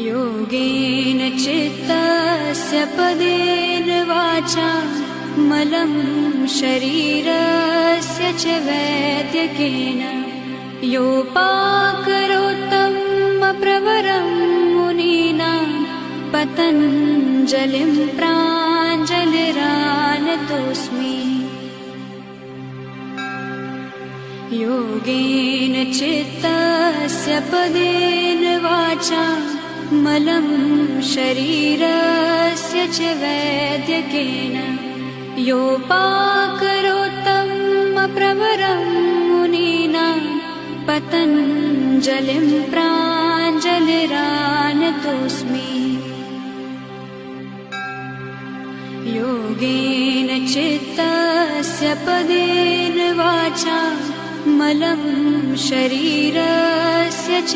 योगेन चित्तस्य पदेन वाचा मलं शरीरस्य च वैद्यकेन योपाकरोत्तमप्रवरं मुनीनां पतञ्जलिं प्राञ्जलिरानतोऽस्मि। योगेन चित्तस्य पदेन वाचा मलं शरीरस्य च वैद्यकेन योपाकरोत्तमप्रवरं मुनीनां पतञ्जलिं प्राञ्जलिरानतोऽस्मि। योगेन चित्तस्य पदेन वाचा मलं शरीरस्य च